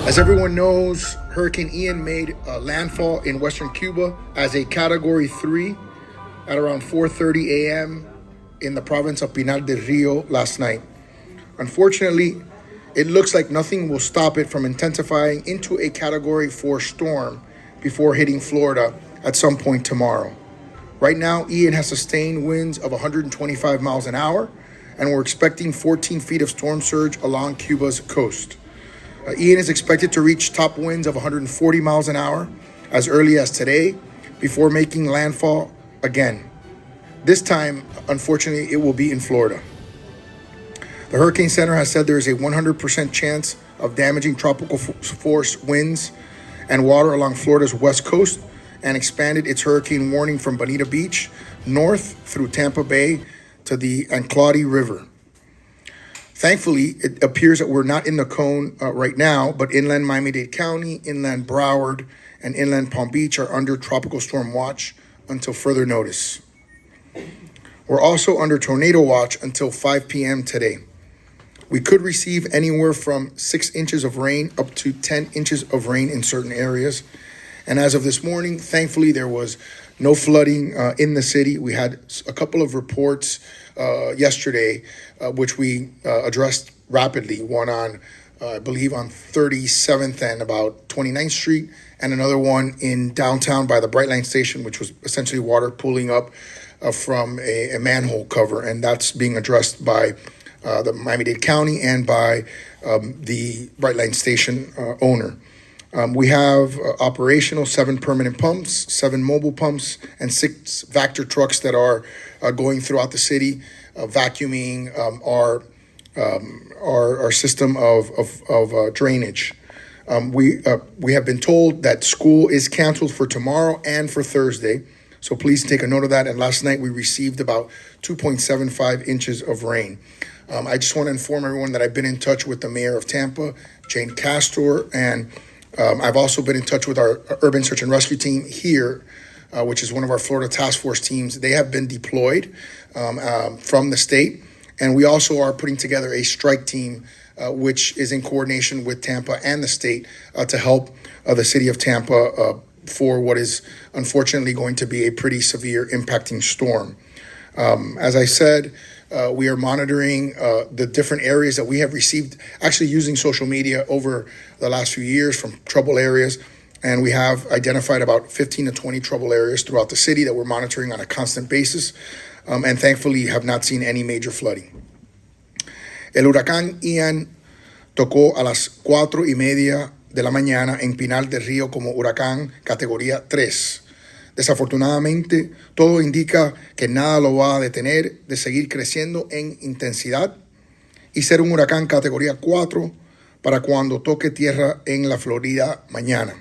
As everyone knows, Hurricane Ian made landfall in western Cuba as a Category 3 at around 4:30 a.m. in the province of Pinar del Rio last night. Unfortunately, it looks like nothing will stop it from intensifying into a Category 4 storm before hitting Florida at some point tomorrow. Right now, Ian has sustained winds of 125 miles an hour, and we're expecting 14 feet of storm surge along Cuba's coast. Ian is expected to reach top winds of 140 miles an hour as early as today before making landfall again. This time, unfortunately, it will be in Florida. The Hurricane Center has said there is a 100% chance of damaging tropical force winds and water along Florida's west coast and expanded its hurricane warning from Bonita Beach north through Tampa Bay to the Anclote River. Thankfully, it appears that we're not in the cone right now, but inland Miami-Dade County, inland Broward, and inland Palm Beach are under tropical storm watch until further notice. We're also under tornado watch until 5 p.m. today. We could receive anywhere from 6 inches of rain up to 10 inches of rain in certain areas. And as of this morning, thankfully, there was no flooding in the city. We had a couple of reports yesterday, which we addressed rapidly. One on, I believe, on 37th and about 29th Street, and another one in downtown by the Brightline station, which was essentially water pooling up from a manhole cover. And that's being addressed by the Miami-Dade County and by the Brightline station owner. We have operational 7 permanent pumps, 7 mobile pumps, and 6 Vactor trucks that are going throughout the city, vacuuming our system of drainage. We have been told that school is canceled for tomorrow and for Thursday, so please take a note of that. And last night we received about 2.75 inches of rain. I just want to inform everyone that I've been in touch with the mayor of Tampa, Jane Castor, and I've also been in touch with our urban search and rescue team here, which is one of our Florida task force teams. They have been deployed from the state. And we also are putting together a strike team, which is in coordination with Tampa and the state to help the city of Tampa for what is unfortunately going to be a pretty severe impacting storm. As I said, we are monitoring the different areas that we have received, actually using social media over the last few years from trouble areas. And we have identified about 15 to 20 trouble areas throughout the city that we're monitoring on a constant basis. And thankfully have not seen any major flooding. El huracán Ian tocó a las 4:30 de la mañana en Pinar del Río como huracán categoría 3. Desafortunadamente, todo indica que nada lo va a detener de seguir creciendo en intensidad y ser un huracán categoría 4 para cuando toque tierra en la Florida mañana.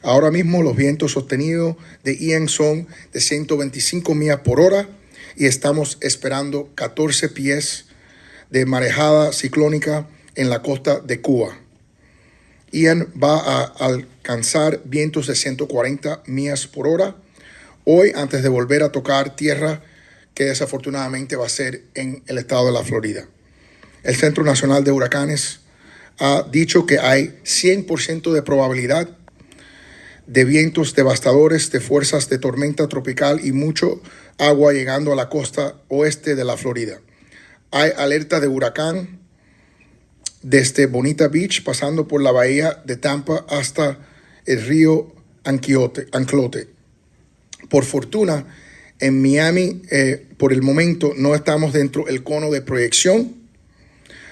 Ahora mismo los vientos sostenidos de Ian son de 125 millas por hora y estamos esperando 14 pies de marejada ciclónica en la costa de Cuba. Ian va a alcanzar vientos de 140 millas por hora hoy antes de volver a tocar tierra, que desafortunadamente va a ser en el estado de la Florida. El Centro Nacional de Huracanes ha dicho que hay 100% de probabilidad de vientos devastadores, de fuerzas de tormenta tropical y mucho agua llegando a la costa oeste de la Florida. Hay alerta de huracán desde Bonita Beach, pasando por la bahía de Tampa hasta el río Anclote. Por fortuna, en Miami, por el momento, no estamos dentro del cono de proyección,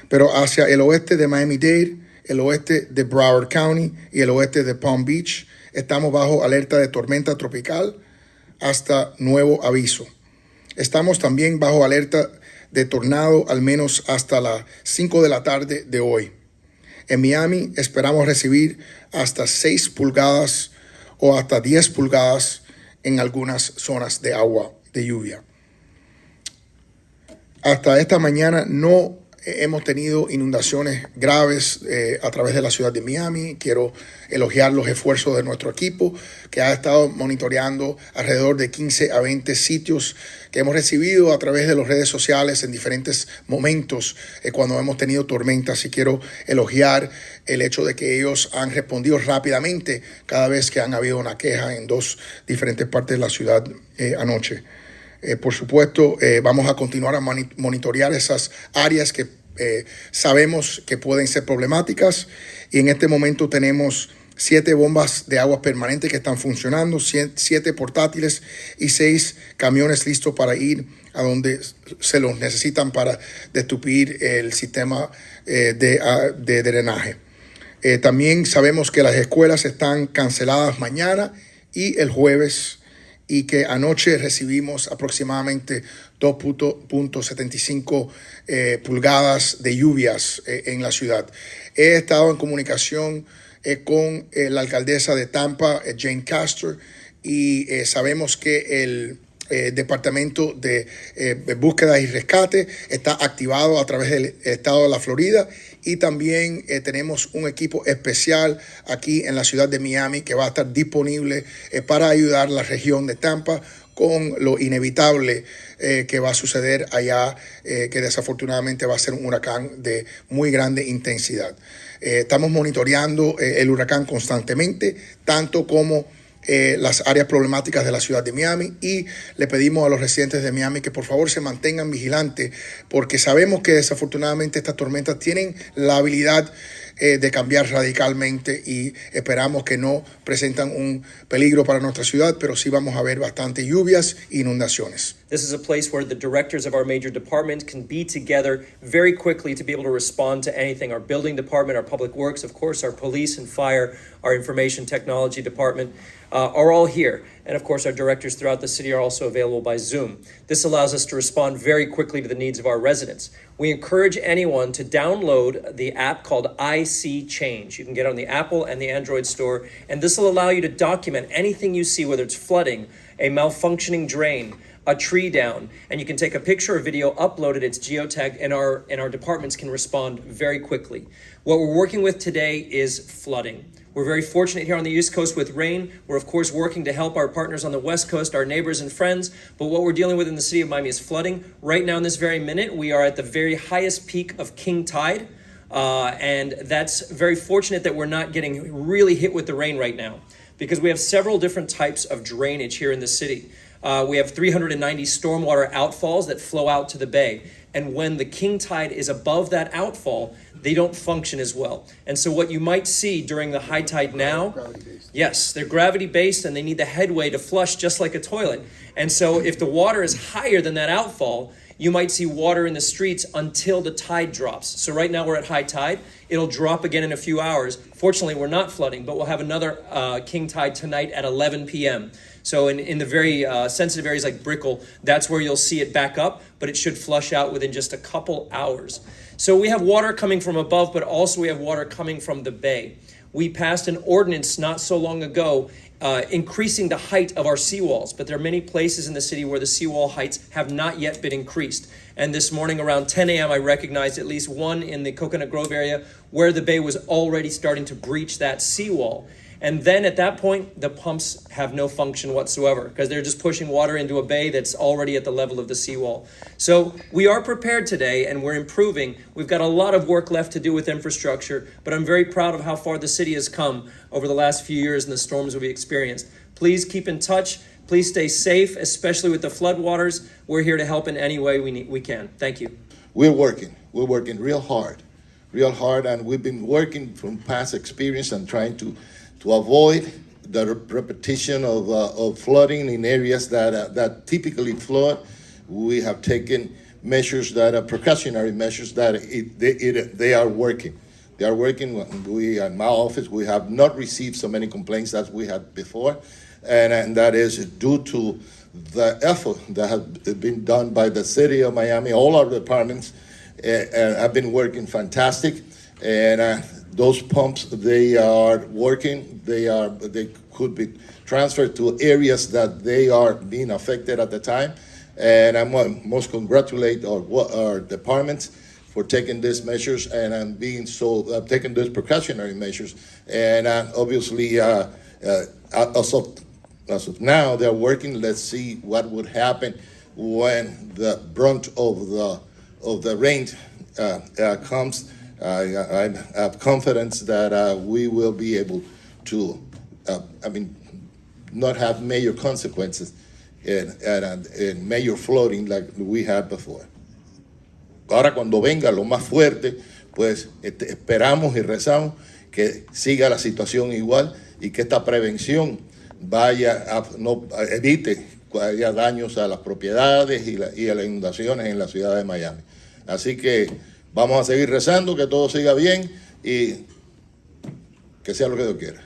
pero hacia el oeste de Miami-Dade, el oeste de Broward County y el oeste de Palm Beach, estamos bajo alerta de tormenta tropical hasta nuevo aviso. Estamos también bajo alerta de tornado al menos hasta las 5 de la tarde de hoy. En Miami esperamos recibir hasta 6 pulgadas o hasta 10 pulgadas en algunas zonas de agua, de lluvia. Hasta esta mañana no hemos tenido inundaciones graves a través de la ciudad de Miami. Quiero elogiar los esfuerzos de nuestro equipo, que ha estado monitoreando alrededor de 15 a 20 sitios que hemos recibido a través de las redes sociales en diferentes momentos cuando hemos tenido tormentas. Y quiero elogiar el hecho de que ellos han respondido rápidamente cada vez que han habido una queja en 2 diferentes partes de la ciudad anoche. Por supuesto, vamos a continuar a monitorear esas áreas que sabemos que pueden ser problemáticas, y en este momento tenemos 7 bombas de agua permanentes que están funcionando, 7 portátiles y 6 camiones listos para ir a donde se los necesitan para destupir el sistema de drenaje. También sabemos que las escuelas están canceladas mañana y el jueves, y que anoche recibimos aproximadamente 2.75 pulgadas de lluvias en la ciudad. He estado en comunicación con la alcaldesa de Tampa, Jane Castor, y sabemos que el Departamento de Búsqueda y Rescate está activado a través del estado de la Florida, y también tenemos un equipo especial aquí en la ciudad de Miami que va a estar disponible para ayudar a la región de Tampa con lo inevitable que va a suceder allá, que desafortunadamente va a ser un huracán de muy grande intensidad. Estamos monitoreando el huracán constantemente, tanto como las áreas problemáticas de la ciudad de Miami, y le pedimos a los residentes de Miami que por favor se mantengan vigilantes, porque sabemos que desafortunadamente estas tormentas tienen la habilidad de cambiar radicalmente, y esperamos que no presentan un peligro para nuestra ciudad, pero sí vamos a ver bastante lluvias e inundaciones. This is a place where the directors of our major departments can be together very quickly to be able to respond to anything. Our building department, our public works, of course, our police and fire, our information technology department are all here. And of course, our directors throughout the city are also available by Zoom. This allows us to respond very quickly to the needs of our residents. We encourage anyone to download the app called IC Change. You can get it on the Apple and the Android store, and this will allow you to document anything you see, whether it's flooding, a malfunctioning drain, a tree down, and you can take a picture or video, upload it, it's geotagged, and our departments can respond very quickly. What we're working with today is flooding. We're very fortunate here on the East Coast with rain. We're of course working to help our partners on the West Coast, our neighbors and friends, but what we're dealing with in the city of Miami is flooding. Right now in this very minute, we are at the very highest peak of king tide, and that's very fortunate that we're not getting really hit with the rain right now, because we have several different types of drainage here in the city. We have 390 stormwater outfalls that flow out to the bay. And when the king tide is above that outfall, they don't function as well. And so what you might see during the high tide now, yes, they're gravity based and they need the headway to flush just like a toilet. And so if the water is higher than that outfall, you might see water in the streets until the tide drops. So right now we're at high tide. It'll drop again in a few hours. Fortunately, we're not flooding, but we'll have another king tide tonight at 11 p.m. So in the very sensitive areas like Brickell, that's where you'll see it back up, but it should flush out within just a couple hours. So we have water coming from above, but also we have water coming from the bay. We passed an ordinance not so long ago increasing the height of our seawalls, but there are many places in the city where the seawall heights have not yet been increased. And this morning around 10 a.m., I recognized at least one in the Coconut Grove area where the bay was already starting to breach that seawall. And then at that point, the pumps have no function whatsoever because they're just pushing water into a bay that's already at the level of the seawall. So we are prepared today and we're improving. We've got a lot of work left to do with infrastructure, but I'm very proud of how far the city has come over the last few years and the storms we've experienced. Please keep in touch. Please stay safe, especially with the floodwaters. We're here to help in any way we can. Thank you. We're working real hard, and we've been working from past experience and trying to avoid the repetition of flooding in areas that typically flood. We have taken measures that are precautionary measures that they are working. They are working. We, in my office, we have not received so many complaints as we had before, and that is due to the effort that has been done by the city of Miami. All our departments have been working fantastic, and those pumps, they are working. They could be transferred to areas that they are being affected at the time. And I must congratulate our departments for taking these measures and being so taking these precautionary measures. And obviously, as of now, they're working. Let's see what would happen when the brunt of the rain comes. I have confidence that we will be able to, not have major consequences in major flooding like we had before. Ahora cuando venga lo más fuerte, pues esperamos y rezamos que siga la situación igual y que esta prevención evite que haya daños a las propiedades y a las inundaciones en la ciudad de Miami. Así que vamos a seguir rezando, que todo siga bien y que sea lo que Dios quiera.